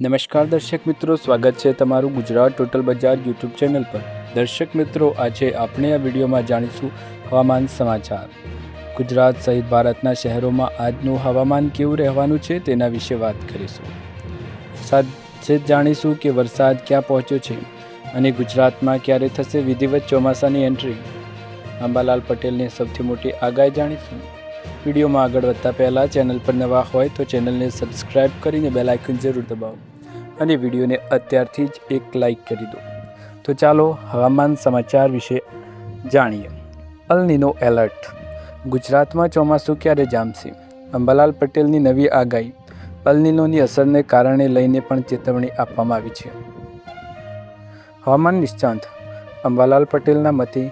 નમસ્કાર દર્શક મિત્રો, સ્વાગત છે તમારું ગુજરાત ટોટલ બજાર યુટ્યુબ ચેનલ પર। દર્શક મિત્રો, આજે આપણે આ વિડીયોમાં જાણીશું હવામાન સમાચાર। ગુજરાત સહિત ભારતના શહેરોમાં આજનું હવામાન કેવું રહેવાનું છે તેના વિશે વાત કરીશું। સાથે જાણીશું કે વરસાદ ક્યાં પહોંચ્યો છે અને ગુજરાતમાં ક્યારે થશે વિધિવત ચોમાસાની એન્ટ્રી। અંબાલાલ પટેલની સૌથી મોટી આગાહી જાણીશું। વિડીયોમાં આગળ વધતા પહેલાં ચેનલ પર નવા હોય તો ચેનલને સબસ્ક્રાઇબ કરીને બેલ આઇકન જરૂર દબાવો અને વિડીયોને અત્યારથી જ એક લાઇક કરી દો। તો ચાલો હવામાન સમાચાર વિશે જાણીએ। અલ નીનો એલર્ટ, ગુજરાતમાં ચોમાસું ક્યારે જામશે? અંબાલાલ પટેલની નવી આગાહી। અલ નીનોની અસરને કારણે લઈને પણ ચેતવણી આપવામાં આવી છે। હવામાન નિષ્ણાત અંબાલાલ પટેલના મતે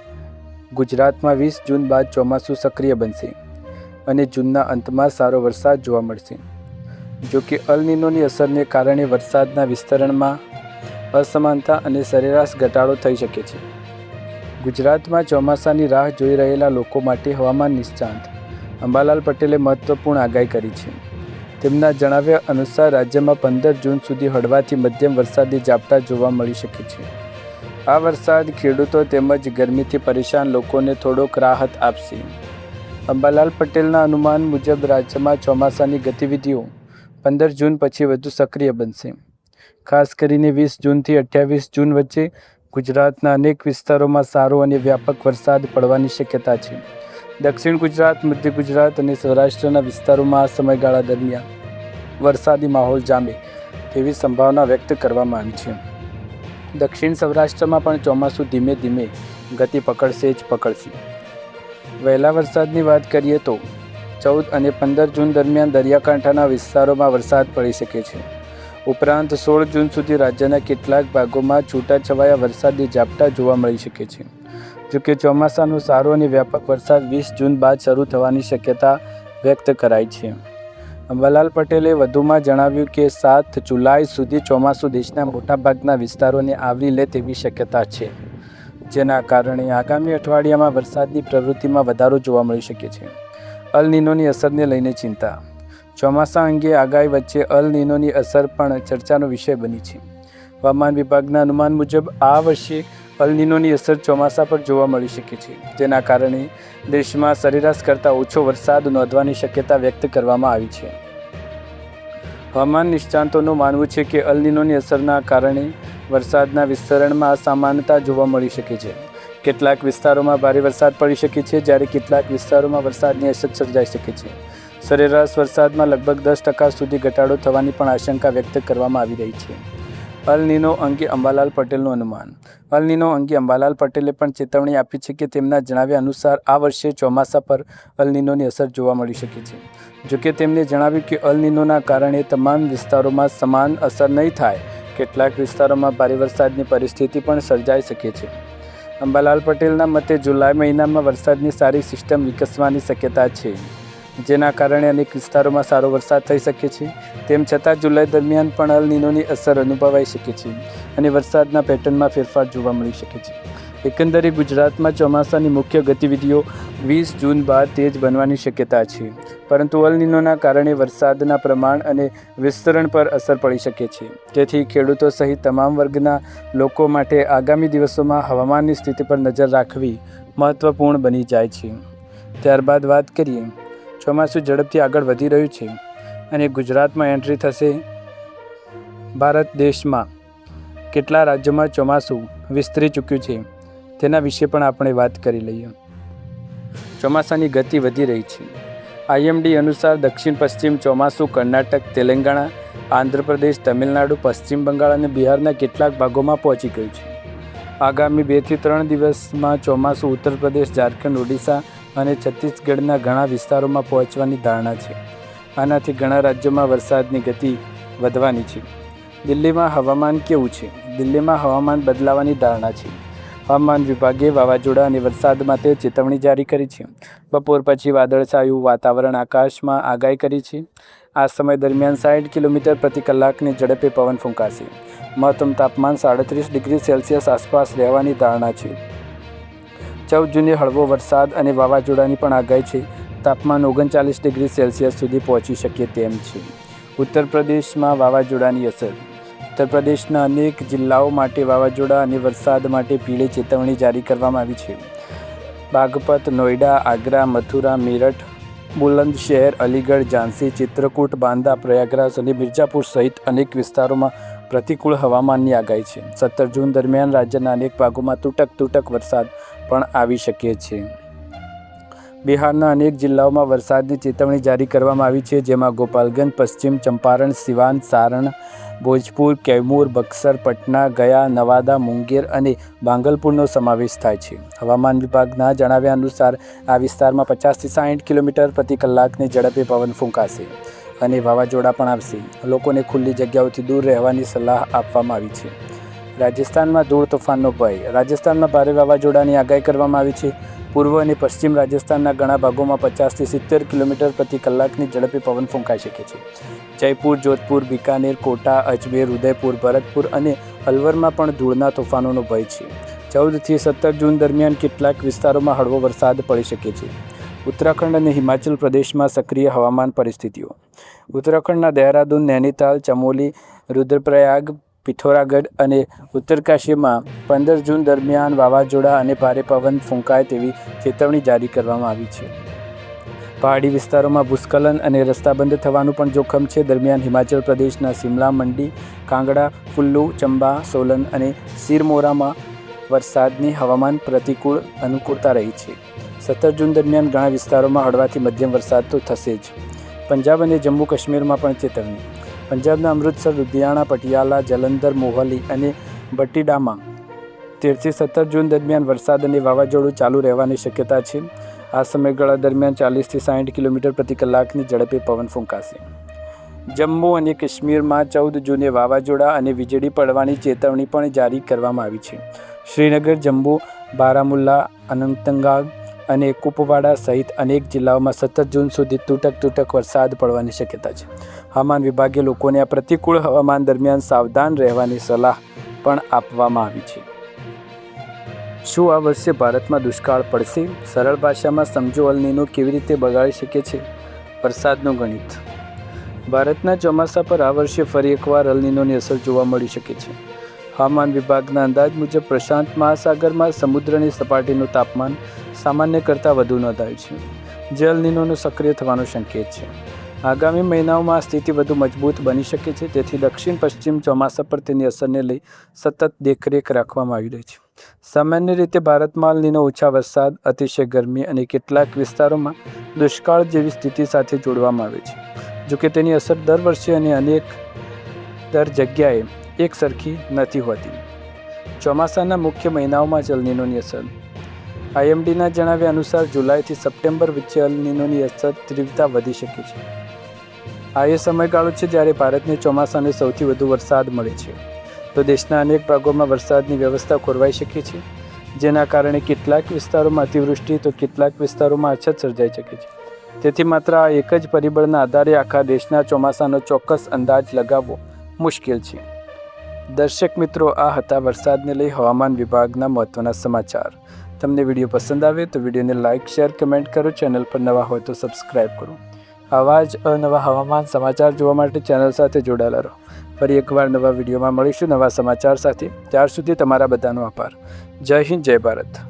ગુજરાતમાં 20 જૂન બાદ ચોમાસું સક્રિય બનશે અને જૂનના અંતમાં સારો વરસાદ જોવા મળશે। જો કે અલ નીનોની અસરને કારણે વરસાદના વિસ્તરણમાં અસમાનતા અને સરેરાશ ઘટાડો થઈ શકે છે। ગુજરાતમાં ચોમાસાની રાહ જોઈ રહેલા લોકો માટે હવામાન નિષ્ણાત અંબાલાલ પટેલે મહત્વપૂર્ણ આગાહી કરી છે। તેમના જણાવ્યા અનુસાર રાજ્યમાં 15 જૂન સુધી હળવાથી મધ્યમ વરસાદી ઝાપટા જોવા મળી શકે છે। આ વરસાદ ખેડૂતો તેમજ ગરમીથી પરેશાન લોકોને થોડોક રાહત આપશે। અંબાલાલ પટેલના અનુમાન મુજબ રાજ્યમાં ચોમાસાની ગતિવિધિઓ 15 જૂન પછી વધુ સક્રિય બનશે। ખાસ કરીને 20 જૂનથી 28 જૂન વચ્ચે ગુજરાતના અનેક વિસ્તારોમાં સારો અને વ્યાપક વરસાદ પડવાની શક્યતા છે। દક્ષિણ ગુજરાત, મધ્ય ગુજરાત અને સૌરાષ્ટ્રના વિસ્તારોમાં આ સમયગાળા દરમિયાન વરસાદી માહોલ જામે તેવી સંભાવના વ્યક્ત કરવામાં આવી છે। દક્ષિણ સૌરાષ્ટ્રમાં પણ ચોમાસું ધીમે ધીમે ગતિ પકડશે જ પકડશે। વહેલા વરસાદની વાત કરીએ તો 14 અને 15 જૂન દરમિયાન દરિયાકાંઠાના વિસ્તારોમાં વરસાદ પડી શકે છે। ઉપરાંત 16 જૂન સુધી રાજ્યના કેટલાક ભાગોમાં છૂટાછવાયા વરસાદી ઝાપટા જોવા મળી શકે છે। જોકે ચોમાસાનો સારો અને વ્યાપક વરસાદ 20 જૂન બાદ શરૂ થવાની શક્યતા વ્યક્ત કરાઈ છે। અંબાલાલ પટેલે વધુમાં જણાવ્યું કે 7 જુલાઈ સુધી ચોમાસું દેશના મોટાભાગના વિસ્તારોને આવરી લે તેવી શક્યતા છે, જેના કારણે આગામી અઠવાડિયામાં વરસાદની પ્રવૃત્તિમાં વધારો જોવા મળી શકે છે। અલ નીનોની અસરને લઈને ચિંતા, ચોમાસા અંગે આગાહી વચ્ચે અલ નીનોની અસર પણ ચર્ચાનો વિષય બની છે। હવામાન વિભાગના અનુમાન મુજબ આ વર્ષે અલ નીનોની અસર ચોમાસા પર જોવા મળી શકે છે, જેના કારણે દેશમાં સરેરાશ કરતાં ઓછો વરસાદ નોંધવાની શક્યતા વ્યક્ત કરવામાં આવી છે। હવામાન નિષ્ણાતોનું માનવું છે કે અલ નીનોની અસરના કારણે વરસાદના વિસ્તરણમાં અસમાનતા જોવા મળી શકે છે। કેટલાક વિસ્તારોમાં ભારે વરસાદ પડી શકે છે, જ્યારે કેટલાક વિસ્તારોમાં વરસાદની અછત સર્જાઈ શકે છે। સરેરાશ વરસાદમાં લગભગ 10% સુધી ઘટાડો થવાની પણ આશંકા વ્યક્ત કરવામાં આવી રહી છે। અલ નીનો અંગે અંબાલાલ પટેલનું અનુમાન। અલ નીનો અંગે અંબાલાલ પટેલે પણ ચેતવણી આપી છે કે તેમના જણાવ્યા અનુસાર આ વર્ષે ચોમાસા પર અલ નીનોની અસર જોવા મળી શકે છે। જોકે તેમણે જણાવ્યું કે અલ નીનોના કારણે તમામ વિસ્તારોમાં સમાન અસર નહીં થાય, કેટલાક વિસ્તારોમાં ભારે વરસાદની પરિસ્થિતિ પણ સર્જાઈ શકે છે। અંબાલાલ પટેલના મતે જુલાઈ મહિનામાં વરસાદની સારી સિસ્ટમ વિકસવાની શક્યતા છે, જેના કારણે અનેક વિસ્તારોમાં સારો વરસાદ થઈ શકે છે। તેમ છતાં જુલાઈ દરમિયાન પણ અલ નીનોની અસર અનુભવાઈ શકે છે અને વરસાદના પેટર્નમાં ફેરફાર જોવા મળી શકે છે। એકંદરે ગુજરાતમાં ચોમાસાની મુખ્ય ગતિવિધિઓ 20 જૂન બાદ તેજ બનવાની શક્યતા છે, પરંતુ અલ નીનોના કારણે વરસાદના પ્રમાણ અને વિસ્તરણ પર અસર પડી શકે છે। તેથી ખેડૂતો સહિત તમામ વર્ગના લોકો માટે આગામી દિવસોમાં હવામાનની સ્થિતિ પર નજર રાખવી મહત્વપૂર્ણ બની જાય છે। ત્યારબાદ વાત કરીએ, ચોમાસું ઝડપથી આગળ વધી રહ્યું છે અને ગુજરાતમાં એન્ટ્રી થશે। ભારત દેશમાં કેટલા રાજ્યોમાં ચોમાસું વિસ્તરી ચૂક્યું છે તેના વિશે પણ આપણે વાત કરી લઈએ। ચોમાસાની ગતિ વધી રહી છે। IMD અનુસાર દક્ષિણ પશ્ચિમ ચોમાસું કર્ણાટક, તેલંગાણા, આંધ્રપ્રદેશ, તમિલનાડુ, પશ્ચિમ બંગાળ અને બિહારના કેટલાક ભાગોમાં પહોંચી ગયું છે। આગામી 2 થી 3 દિવસમાં ચોમાસું ઉત્તર પ્રદેશ, ઝારખંડ, ઓડિશા અને છત્તીસગઢના ઘણા વિસ્તારોમાં પહોંચવાની ધારણા છે। આનાથી ઘણા રાજ્યોમાં વરસાદની ગતિ વધવાની છે। દિલ્હીમાં હવામાન કેવું છે? દિલ્હીમાં હવામાન બદલાવાની ધારણા છે। હવામાન વિભાગે વાવાઝોડા અને વરસાદ માટે ચેતવણી જારી કરી છે। બપોર પછી વાદળછાયું વાતાવરણ આકાશમાં આગાહી કરી છે। આ સમય દરમિયાન 60 કિલોમીટર પ્રતિ કલાકની ઝડપે પવન ફૂંકાશે। મહત્તમ તાપમાન 37 ડિગ્રી સેલ્સિયસ આસપાસ રહેવાની ધારણા છે। 14 જૂને હળવો વરસાદ અને વાવાઝોડાની પણ આગાહી છે। તાપમાન 39 ડિગ્રી સેલ્સિયસ સુધી પહોંચી શકે તેમ છે। ઉત્તર પ્રદેશમાં વાવાઝોડાની અસર। ઉત્તર પ્રદેશના અનેક જિલ્લાઓ માટે વાવાઝોડા અને વરસાદ માટે પીળી ચેતવણી જારી કરવામાં આવી છે. બાગપત, નોઈડા, આગ્રા, મથુરા, મેરઠ, બુલંદશહેર, અલીગઢ, ઝાંસી, ચિત્રકૂટ, બાંદા, પ્રયાગરાજ અને મિર્ઝાપુર સહિત અનેક વિસ્તારોમાં પ્રતિકૂળ હવામાનની આગાહી છે. 17 જૂન દરમિયાન રાજ્યના અનેક ભાગોમાં તૂટક વરસાદ પણ આવી શકે છે. બિહારના અનેક જિલ્લાઓમાં વરસાદની ચેતવણી જારી કરવામાં આવી છે, જેમાં ગોપાલગંજ, પશ્ચિમ ચંપારણ, સિવાન, સારણ, ભોજપુર, कैमूर, બક્સર, પટના, ગયા, નવાદા, મુંગેર અને ભાગલપુરનો સમાવેશ થાય છે. હવામાન વિભાગના જણાવ્યા અનુસાર આ વિસ્તારમાં 50થી 60 કિલોમીટર પ્રતિ કલાકની ઝડપે પવન ફૂંકાશે અને વાવાઝોડા પણ આવશે. લોકોને ખુલ્લી જગ્યાઓથી દૂર રહેવાની સલાહ આપવામાં આવી છે. રાજસ્થાનમાં ધૂળ તોફાનનો ભય. રાજસ્થાનમાં ભારે વાવાઝોડાની આગાહી કરવામાં આવી છે. પૂર્વ અને પશ્ચિમ રાજસ્થાનના ઘણા ભાગોમાં 50થી 70 કિલોમીટર પ્રતિ કલાકની ઝડપે પવન ફૂંકાઈ શકે છે. જયપુર, જોધપુર, બિકાનેર, કોટા, અજમેર, ઉદયપુર, ભરતપુર અને અલવરમાં પણ ધૂળના તોફાનોનો ભય છે. 14થી 17 જૂન દરમિયાન કેટલાક વિસ્તારોમાં હળવો વરસાદ પડી શકે છે. ઉત્તરાખંડ અને હિમાચલ પ્રદેશમાં સક્રિય હવામાન પરિસ્થિતિઓ. ઉત્તરાખંડના દહેરાદૂન, નૈનીતાલ, ચમોલી, રુદ્રપ્રયાગ, પિથોરાગઢ અને ઉત્તરકાશીમાં 15 જૂન દરમિયાન વાવાઝોડા અને ભારે પવન ફૂંકાય તેવી ચેતવણી જારી કરવામાં આવી છે. પહાડી વિસ્તારોમાં ભૂસ્ખલન અને રસ્તા બંધ થવાનું પણ જોખમ છે. દરમિયાન હિમાચલ પ્રદેશના શિમલા, મંડી, કાંગડા, કુલ્લુ, ચંબા, સોલન અને સિરમૌરમાં વરસાદની હવામાન પ્રતિકૂળ અનુકૂળતા રહી છે. 17 જૂન દરમિયાન ઘણા વિસ્તારોમાં હળવાથી મધ્યમ વરસાદ તો થશે જ. પંજાબ અને જમ્મુ કાશ્મીરમાં પણ ચેતવણી. પંજાબના અમૃતસર, લુધિયાણા, પટિયાલા, જલંધર, મોહાલી અને બટિંડામાં 13થી 17 જૂન દરમિયાન વરસાદ અને વાવાઝોડું ચાલુ રહેવાની શક્યતા છે. આ સમયગાળા દરમિયાન 40થી 60 કિલોમીટર પ્રતિ કલાકની ઝડપે પવન ફૂંકાશે. જમ્મુ અને કાશ્મીરમાં 14 જૂને વાવાઝોડા અને વીજળી પડવાની ચેતવણી પણ જારી કરવામાં આવી છે. શ્રીનગર, જમ્મુ, બારામુલ્લા, અનંતનાગ અને કુપવાડા સહિત અનેક જિલ્લાઓમાં 17 જૂન સુધી તૂટક વરસાદ પડવાની શક્યતા છે. હવામાન વિભાગે લોકોને આ પ્રતિકૂળ હવામાન દરમિયાન સાવધાન રહેવાની સલાહ પણ આપવામાં આવી છે. શું આ વર્ષે ભારતમાં દુષ્કાળ પડશે? સરળ ભાષામાં સમજો, અલ નીનો કેવી રીતે બગાડી શકે છે વરસાદનું ગણિત. ભારતના ચોમાસા પર આ વર્ષે ફરી એકવાર અલ નીનોની અસર જોવા મળી શકે છે. હવામાન વિભાગના અંદાજ મુજબ પ્રશાંત મહાસાગરમાં સમુદ્રની સપાટીનું તાપમાન સામાન્ય કરતાં વધુ નોંધાયું છે, જે અલ નીનોનો સક્રિય થવાનો સંકેત છે. આગામી મહિનાઓમાં આ સ્થિતિ વધુ મજબૂત બની શકે છે, તેથી દક્ષિણ પશ્ચિમ ચોમાસા પર તેની અસરને લઈ સતત દેખરેખ રાખવામાં આવી રહી છે. સામાન્ય રીતે ભારતમાં અલ નીનો ઓછા વરસાદ, અતિશય ગરમી અને કેટલાક વિસ્તારોમાં દુષ્કાળ જેવી સ્થિતિ સાથે જોડવામાં આવે છે. જોકે તેની અસર દર વર્ષે અને દર જગ્યાએ એક સરખી નથી હોતી. ચોમાસાના મુખ્ય મહિનાઓમાં જ અલ નીનોની અસર. IMDના જણાવ્યા અનુસાર જુલાઈથી સપ્ટેમ્બર વચ્ચે અલ નીનોની અસર તીવ્રતા વધી શકે છે. આ એ સમયગાળો છે જ્યારે ભારતને ચોમાસાને સૌથી વધુ વરસાદ મળે છે. તો દેશના અનેક ભાગોમાં વરસાદની વ્યવસ્થા ખોરવાઈ શકે છે, જેના કારણે કેટલાક વિસ્તારોમાં અતિવૃષ્ટિ તો કેટલાક વિસ્તારોમાં અછત સર્જાઈ શકે છે. તેથી માત્ર આ એક જ પરિબળના આધારે આખા દેશના ચોમાસાનો ચોક્કસ અંદાજ લગાવવો મુશ્કેલ છે. દર્શક મિત્રો, આ હતા વરસાદને લઈ હવામાન વિભાગના મહત્વના સમાચાર. તમને વિડીયો પસંદ આવે તો વિડીયોને લાઇક, શેર, કમેન્ટ કરો. ચેનલ પર નવા હોય તો સબસ્ક્રાઈબ કરો. આવા જ અનવા હવામાન સમાચાર જોવા માટે ચેનલ સાથે જોડાયેલા રહો. ફરી એકવાર નવા વિડીયોમાં મળીશું નવા સમાચાર સાથે. ત્યાર સુધી તમારા બધાનો આભાર. જય હિન્દ, જય ભારત.